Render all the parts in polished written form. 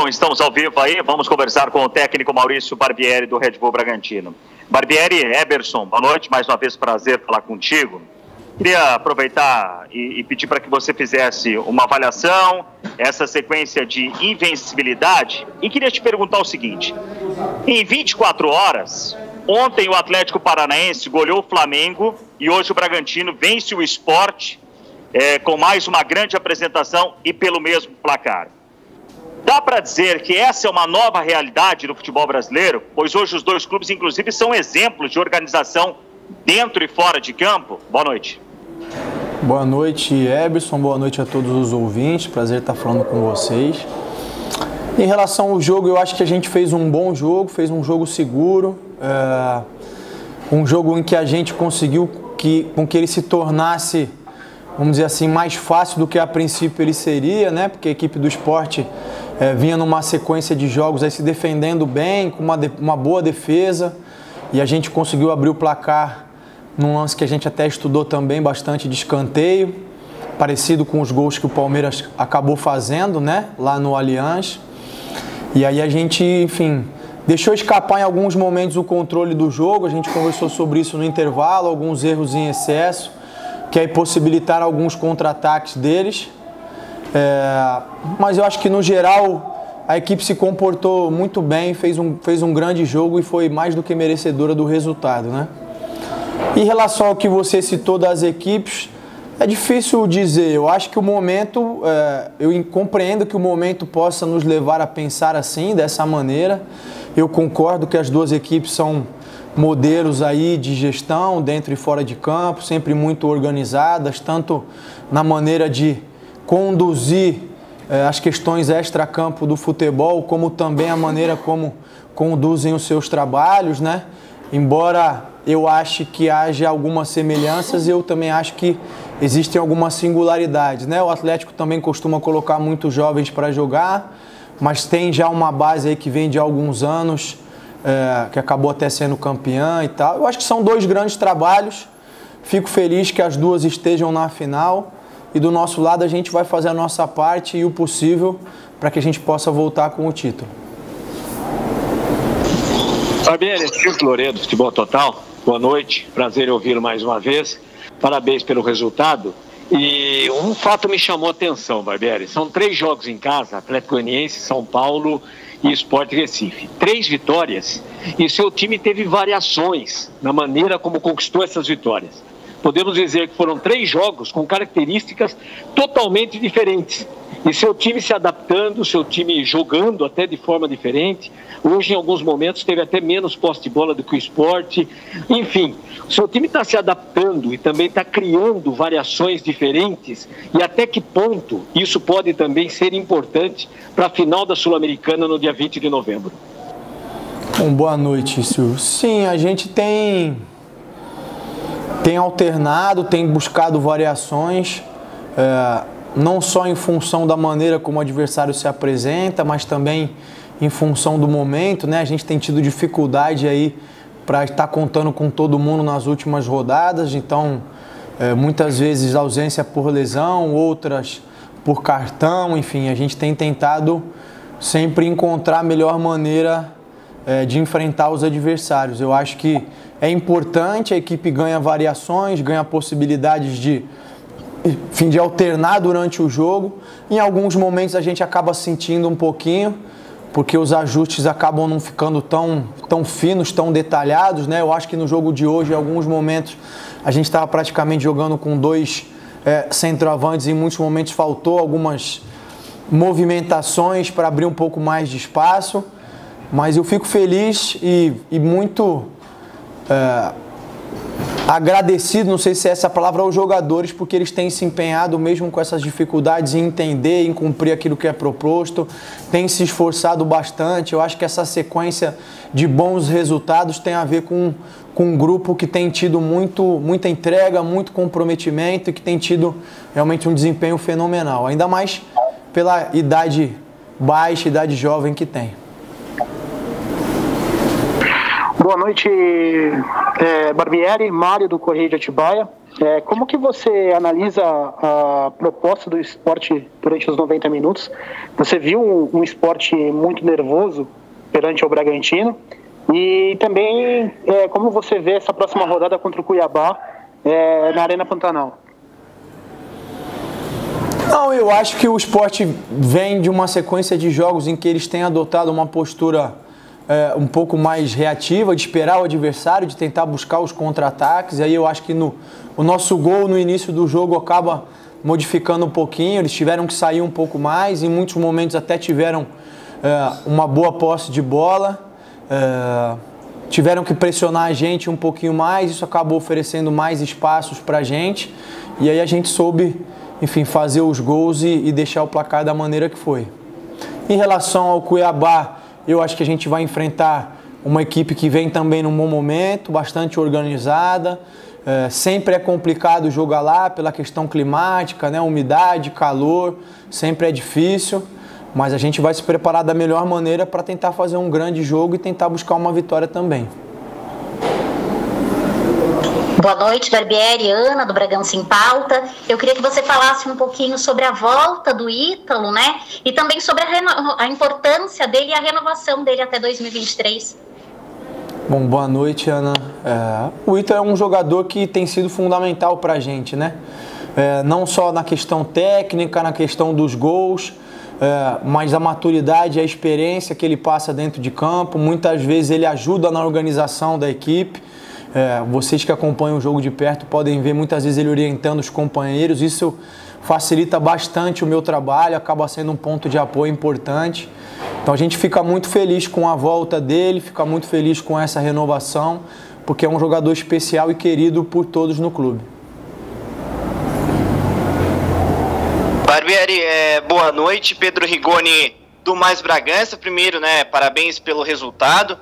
Bom, estamos ao vivo aí, vamos conversar com o técnico Maurício Barbieri do Red Bull Bragantino. Barbieri, Eberson, boa noite, mais uma vez prazer falar contigo. Queria aproveitar e pedir para que você fizesse uma avaliação, essa sequência de invencibilidade, e queria te perguntar o seguinte: em 24 horas, ontem o Atlético Paranaense goleou o Flamengo e hoje o Bragantino vence o Sport com mais uma grande apresentação e pelo mesmo placar. Dá para dizer que essa é uma nova realidade do futebol brasileiro, pois hoje os dois clubes, inclusive, são exemplos de organização dentro e fora de campo? Boa noite. Boa noite, Eberson. Boa noite a todos os ouvintes. Prazer estar falando com vocês. Em relação ao jogo, eu acho que a gente fez um bom jogo, fez um jogo seguro, um jogo em que a gente conseguiu com que ele se tornasse, vamos dizer assim, mais fácil do que a princípio ele seria, né? Porque a equipe do Sport vinha numa sequência de jogos aí se defendendo bem, com uma boa defesa, e a gente conseguiu abrir o placar num lance que a gente até estudou também bastante, de escanteio, parecido com os gols que o Palmeiras acabou fazendo, né? Lá no Allianz. E aí a gente, enfim, deixou escapar em alguns momentos o controle do jogo. A gente conversou sobre isso no intervalo, alguns erros em excesso, que aí possibilitaram alguns contra-ataques deles. Mas eu acho que, no geral, a equipe se comportou muito bem, fez um grande jogo e foi mais do que merecedora do resultado, né? Em relação ao que você citou das equipes, é difícil dizer. Eu acho que o momento, eu compreendo que o momento possa nos levar a pensar assim, dessa maneira. Eu concordo que as duas equipes são modelos aí de gestão dentro e fora de campo, sempre muito organizadas, tanto na maneira de conduzir as questões extra-campo do futebol, como também a maneira como conduzem os seus trabalhos, né? Embora eu ache que haja algumas semelhanças, eu também acho que existem algumas singularidades, né? O Atlético também costuma colocar muitos jovens para jogar, mas tem já uma base aí que vem de alguns anos, que acabou até sendo campeã e tal. Eu acho que são dois grandes trabalhos. Fico feliz que as duas estejam na final, e do nosso lado a gente vai fazer a nossa parte e o possível para que a gente possa voltar com o título. Barbieri, Silvio Loredo, Futebol Total. Boa noite, prazer em ouvi-lo mais uma vez. Parabéns pelo resultado. E um fato me chamou a atenção, Barbieri. São 3 jogos em casa: Atlético Goianiense, São Paulo e Sport Recife. 3 vitórias, e seu time teve variações na maneira como conquistou essas vitórias. Podemos dizer que foram 3 jogos com características totalmente diferentes. E seu time se adaptando, seu time jogando até de forma diferente. Hoje, em alguns momentos, teve até menos posse de bola do que o Sport. Enfim, o seu time está se adaptando e também está criando variações diferentes. E até que ponto isso pode também ser importante para a final da Sul-Americana no dia 20 de novembro? Bom, boa noite, Silvio. Sim, a gente tem alternado, tem buscado variações, não só em função da maneira como o adversário se apresenta, mas também em função do momento, né? A gente tem tido dificuldade aí para estar contando com todo mundo nas últimas rodadas, então muitas vezes ausência por lesão, outras por cartão, enfim, a gente tem tentado sempre encontrar a melhor maneira de enfrentar os adversários. Eu acho que é importante, a equipe ganha variações, ganha possibilidades de alternar durante o jogo. Em alguns momentos a gente acaba sentindo um pouquinho, porque os ajustes acabam não ficando tão finos, tão detalhados, né? Eu acho que no jogo de hoje, em alguns momentos, a gente estava praticamente jogando com 2 centroavantes, e em muitos momentos faltou algumas movimentações para abrir um pouco mais de espaço. Mas eu fico feliz e muito agradecido, não sei se é essa palavra, aos jogadores, porque eles têm se empenhado mesmo com essas dificuldades em entender, em cumprir aquilo que é proposto, têm se esforçado bastante. Eu acho que essa sequência de bons resultados tem a ver com um grupo que tem tido muita entrega, muito comprometimento, e que tem tido realmente um desempenho fenomenal, ainda mais pela idade baixa, idade jovem que tem. Boa noite, Barbieri, Mário do Correio de Atibaia. como que você analisa a proposta do Sport durante os 90 minutos? Você viu um Sport muito nervoso perante o Bragantino? E também, como você vê essa próxima rodada contra o Cuiabá na Arena Pantanal? Não, eu acho que o Sport vem de uma sequência de jogos em que eles têm adotado uma postura um pouco mais reativa, de esperar o adversário, de tentar buscar os contra-ataques. E aí eu acho que o nosso gol no início do jogo acaba modificando um pouquinho. Eles tiveram que sair um pouco mais, em muitos momentos até tiveram uma boa posse de bola, tiveram que pressionar a gente um pouquinho mais, isso acabou oferecendo mais espaços para a gente. E aí a gente soube, enfim, fazer os gols e deixar o placar da maneira que foi. Em relação ao Cuiabá, eu acho que a gente vai enfrentar uma equipe que vem também num bom momento, bastante organizada. Sempre é complicado jogar lá pela questão climática, né? Umidade, calor, sempre é difícil. Mas a gente vai se preparar da melhor maneira para tentar fazer um grande jogo e tentar buscar uma vitória também. Boa noite, Barbieri, Ana, do Bragança em Pauta. Eu queria que você falasse um pouquinho sobre a volta do Ítalo, né? E também sobre a importância dele e a renovação dele até 2023. Bom, boa noite, Ana. O Ítalo é um jogador que tem sido fundamental para a gente, né? Não só na questão técnica, na questão dos gols, mas a maturidade e a experiência que ele passa dentro de campo. Muitas vezes ele ajuda na organização da equipe. Vocês que acompanham o jogo de perto podem ver muitas vezes ele orientando os companheiros. Isso facilita bastante o meu trabalho, acaba sendo um ponto de apoio importante. Então a gente fica muito feliz com a volta dele, fica muito feliz com essa renovação, porque é um jogador especial e querido por todos no clube. Barbieri, boa noite. Pedro Rigoni do Mais Bragança. Primeiro, né, parabéns pelo resultado.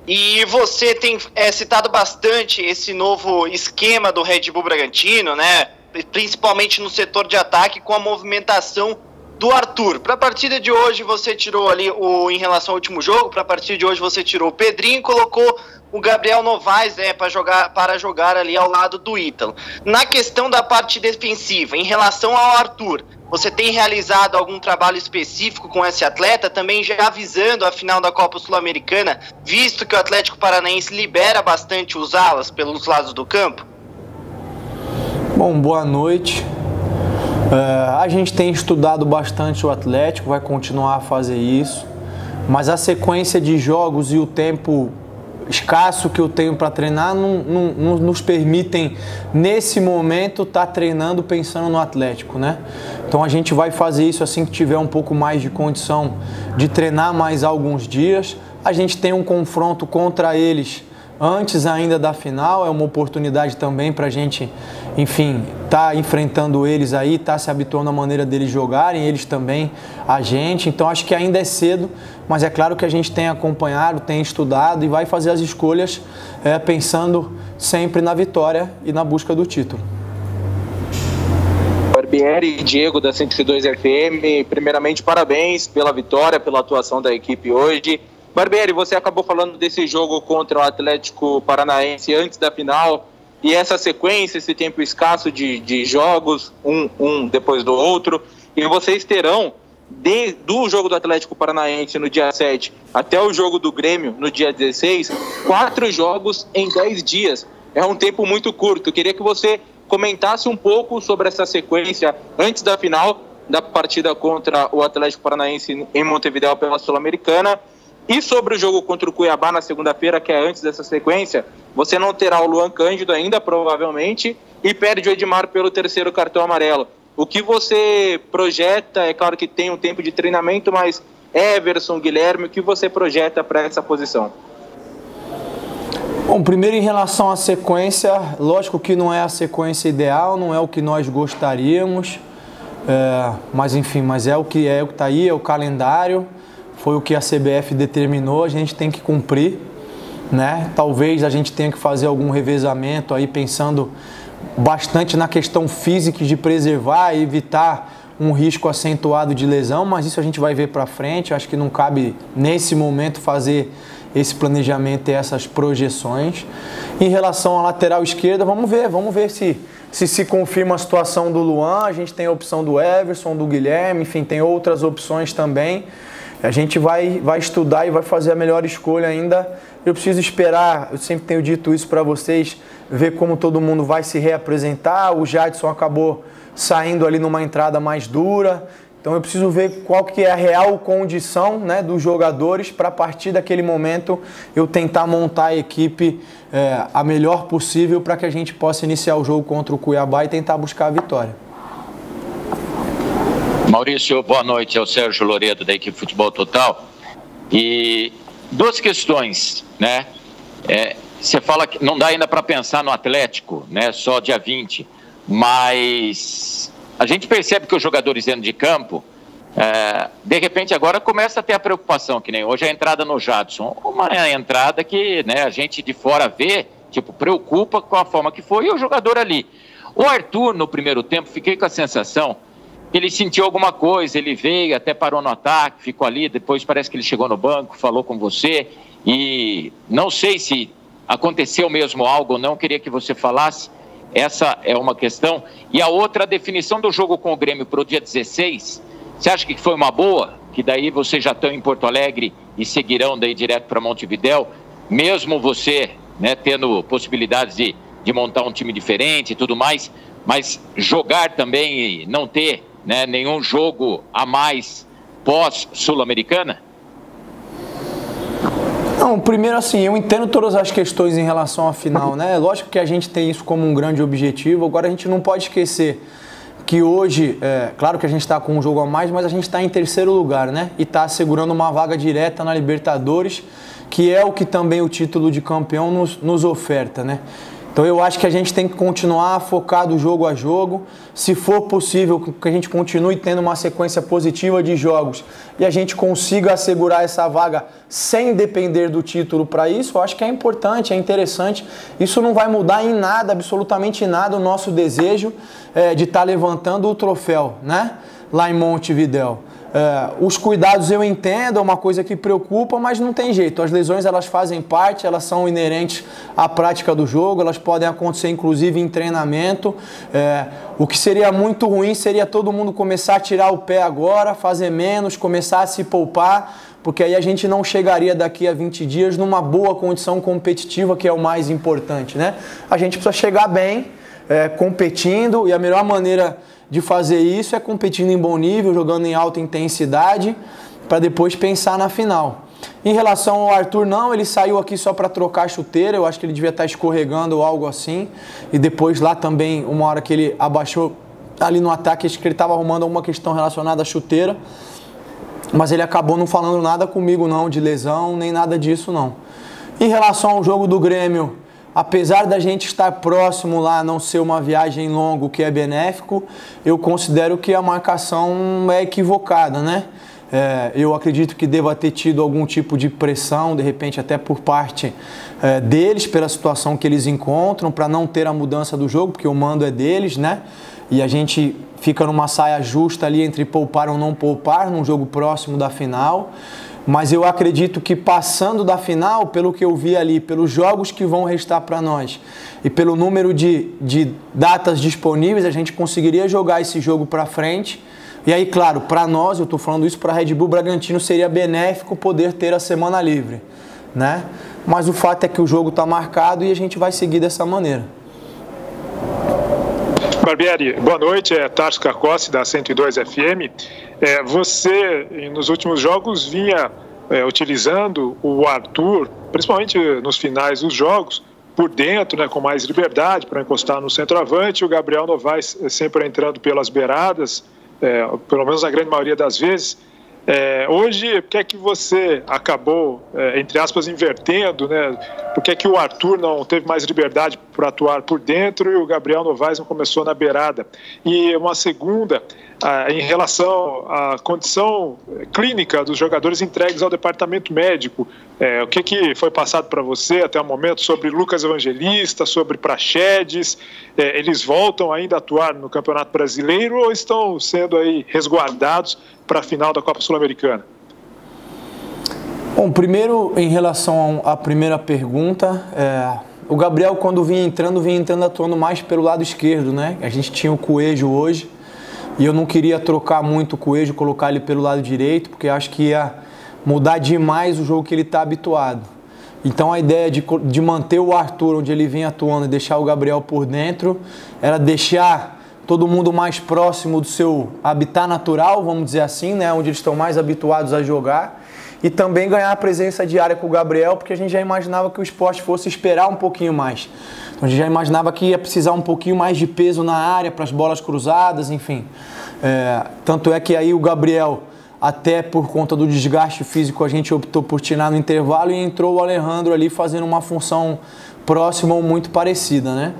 E você tem citado bastante esse novo esquema do Red Bull Bragantino, né? Principalmente no setor de ataque, com a movimentação do Arthur. Para a partida de hoje você tirou ali, em relação ao último jogo, para a partida de hoje você tirou o Pedrinho e colocou o Gabriel Novaes, né, para jogar ali ao lado do Ítalo. Na questão da parte defensiva, em relação ao Arthur, você tem realizado algum trabalho específico com esse atleta, também já avisando a final da Copa Sul-Americana, visto que o Atlético Paranaense libera bastante os alas pelos lados do campo? Bom, boa noite. A gente tem estudado bastante o Atlético, vai continuar a fazer isso, mas a sequência de jogos e o tempo escasso que eu tenho para treinar não nos permitem, nesse momento, estar treinando pensando no Atlético, né? Então a gente vai fazer isso assim que tiver um pouco mais de condição de treinar mais alguns dias. A gente tem um confronto contra eles antes ainda da final, é uma oportunidade também para a gente, enfim, tá enfrentando eles aí, tá se habituando à maneira deles jogarem, eles também a gente. Então acho que ainda é cedo, mas é claro que a gente tem acompanhado, tem estudado e vai fazer as escolhas pensando sempre na vitória e na busca do título. Barbieri e Diego da 102 FM, primeiramente parabéns pela vitória, pela atuação da equipe hoje. Barbieri, você acabou falando desse jogo contra o Atlético Paranaense antes da final, e essa sequência, esse tempo escasso de jogos, um depois do outro, e vocês terão, do jogo do Atlético Paranaense no dia 7 até o jogo do Grêmio no dia 16, 4 jogos em 10 dias. É um tempo muito curto. Eu queria que você comentasse um pouco sobre essa sequência antes da final da partida contra o Atlético Paranaense em Montevidéu pela Sul-Americana. E sobre o jogo contra o Cuiabá na segunda-feira, que é antes dessa sequência, você não terá o Luan Cândido ainda, provavelmente, e perde o Edmar pelo 3º cartão amarelo. O que você projeta, é claro que tem um tempo de treinamento, mas Everson, Guilherme, o que você projeta para essa posição? Bom, primeiro em relação à sequência, lógico que não é a sequência ideal, não é o que nós gostaríamos, mas enfim, mas é o que está aí, é o calendário. Foi o que a CBF determinou, a gente tem que cumprir, né? Talvez a gente tenha que fazer algum revezamento aí, pensando bastante na questão física de preservar e evitar um risco acentuado de lesão, mas isso a gente vai ver para frente. Acho que não cabe nesse momento fazer esse planejamento e essas projeções. Em relação à lateral esquerda, vamos ver se se confirma a situação do Luan, a gente tem a opção do Everson, do Guilherme, enfim, tem outras opções também. A gente vai estudar e vai fazer a melhor escolha ainda. Eu preciso esperar, eu sempre tenho dito isso para vocês, ver como todo mundo vai se reapresentar. O Jadson acabou saindo ali numa entrada mais dura. Então eu preciso ver qual que é a real condição, né, dos jogadores para a partir daquele momento eu tentar montar a equipe a melhor possível para que a gente possa iniciar o jogo contra o Cuiabá e tentar buscar a vitória. Maurício, boa noite, é o Sérgio Loredo da equipe Futebol Total. E duas questões, né? Você fala que não dá ainda para pensar no Atlético, né? Só dia 20, mas a gente percebe que os jogadores dentro de campo, de repente agora começa a ter a preocupação, que nem hoje a entrada no Jadson, uma entrada que, né, a gente de fora vê, tipo, preocupa com a forma que foi e o jogador ali. O Arthur, no primeiro tempo, fiquei com a sensação que ele sentiu alguma coisa, ele veio, até parou no ataque, ficou ali, depois parece que ele chegou no banco, falou com você, e não sei se aconteceu mesmo algo ou não, queria que você falasse. Essa é uma questão. E a outra, a definição do jogo com o Grêmio para o dia 16, você acha que foi uma boa? Que daí vocês já estão em Porto Alegre e seguirão daí direto para Montevidéu, mesmo você, né, tendo possibilidades de montar um time diferente e tudo mais, mas jogar também e não ter, né, nenhum jogo a mais pós-Sul-Americana? Não, primeiro assim, eu entendo todas as questões em relação à final, né? Lógico que a gente tem isso como um grande objetivo, agora a gente não pode esquecer que hoje, claro que a gente está com um jogo a mais, mas a gente está em terceiro lugar, né? E está assegurando uma vaga direta na Libertadores, que é o que também o título de campeão nos oferta, né? Então eu acho que a gente tem que continuar focado jogo a jogo. Se for possível que a gente continue tendo uma sequência positiva de jogos e a gente consiga assegurar essa vaga sem depender do título para isso, eu acho que é importante, é interessante. Isso não vai mudar em nada, absolutamente nada, o nosso desejo de estar levantando o troféu, né? Lá em Montevidéu. Os cuidados eu entendo, é uma coisa que preocupa, mas não tem jeito. As lesões, elas fazem parte, elas são inerentes à prática do jogo, elas podem acontecer inclusive em treinamento. O que seria muito ruim seria todo mundo começar a tirar o pé agora, fazer menos, começar a se poupar, porque aí a gente não chegaria daqui a 20 dias numa boa condição competitiva, que é o mais importante, né? A gente precisa chegar bem, competindo, e a melhor maneira de fazer isso é competindo em bom nível, jogando em alta intensidade, para depois pensar na final. Em relação ao Arthur, não, ele saiu aqui só para trocar a chuteira, eu acho que ele devia estar escorregando ou algo assim, e depois lá também, uma hora que ele abaixou ali no ataque, acho que ele estava arrumando alguma questão relacionada à chuteira, mas ele acabou não falando nada comigo não, de lesão, nem nada disso não. Em relação ao jogo do Grêmio, apesar da gente estar próximo lá, não ser uma viagem longa, o que é benéfico, eu considero que a marcação é equivocada, né? Eu acredito que deva ter tido algum tipo de pressão, de repente até por parte deles, pela situação que eles encontram, para não ter a mudança do jogo, porque o mando é deles, né? E a gente fica numa saia justa ali entre poupar ou não poupar, num jogo próximo da final. Mas eu acredito que passando da final, pelo que eu vi ali, pelos jogos que vão restar para nós e pelo número de datas disponíveis, a gente conseguiria jogar esse jogo para frente. E aí, claro, para nós, eu estou falando isso para Red Bull Bragantino, seria benéfico poder ter a semana livre, né? Mas o fato é que o jogo está marcado e a gente vai seguir dessa maneira. Barbieri, boa noite, Tarso Cacossi da 102 FM. Você, nos últimos jogos, vinha utilizando o Arthur, principalmente nos finais dos jogos, por dentro, né, com mais liberdade, para encostar no centroavante, o Gabriel Novaes sempre entrando pelas beiradas, pelo menos na grande maioria das vezes. Hoje, por que é que você acabou, entre aspas, invertendo, né? Por que é que o Arthur não teve mais liberdade para atuar por dentro e o Gabriel Novaes não começou na beirada? E uma segunda, em relação à condição clínica dos jogadores entregues ao departamento médico, o que foi passado para você até o momento sobre Lucas Evangelista, sobre Praxedes? Eles voltam ainda a atuar no Campeonato Brasileiro ou estão sendo aí resguardados para a final da Copa Sul-Americana? Bom, primeiro, em relação à primeira pergunta, O Gabriel, quando vinha entrando atuando mais pelo lado esquerdo, né? A gente tinha o Coelho hoje e eu não queria trocar muito o Coelho, colocar ele pelo lado direito, porque acho que ia mudar demais o jogo que ele está habituado. Então a ideia de manter o Arthur onde ele vinha atuando e deixar o Gabriel por dentro era deixar todo mundo mais próximo do seu habitat natural, vamos dizer assim, né? Onde eles estão mais habituados a jogar. E também ganhar a presença diária com o Gabriel, porque a gente já imaginava que o Sport fosse esperar um pouquinho mais. Então a gente já imaginava que ia precisar um pouquinho mais de peso na área para as bolas cruzadas, enfim. Tanto é que aí o Gabriel, até por conta do desgaste físico, a gente optou por tirar no intervalo e entrou o Alejandro ali fazendo uma função próxima ou muito parecida, né?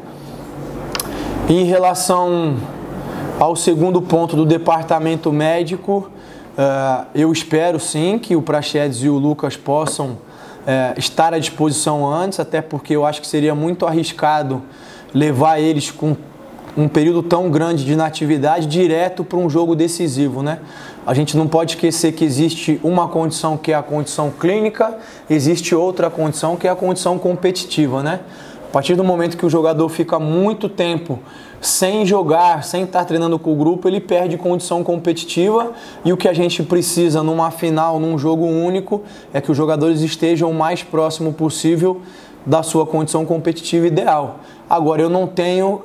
Em relação ao segundo ponto do departamento médico, eu espero sim que o Praxedes e o Lucas possam estar à disposição antes, até porque eu acho que seria muito arriscado levar eles com um período tão grande de inatividade direto para um jogo decisivo, né? A gente não pode esquecer que existe uma condição que é a condição clínica, existe outra condição que é a condição competitiva, né? A partir do momento que o jogador fica muito tempo sem jogar, sem estar treinando com o grupo, ele perde condição competitiva e o que a gente precisa numa final, num jogo único, é que os jogadores estejam o mais próximo possível da sua condição competitiva ideal. Agora, eu não tenho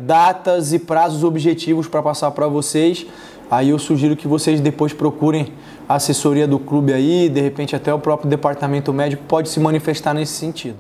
datas e prazos objetivos para passar para vocês, aí eu sugiro que vocês depois procurem a assessoria do clube aí, de repente até o próprio departamento médico pode se manifestar nesse sentido.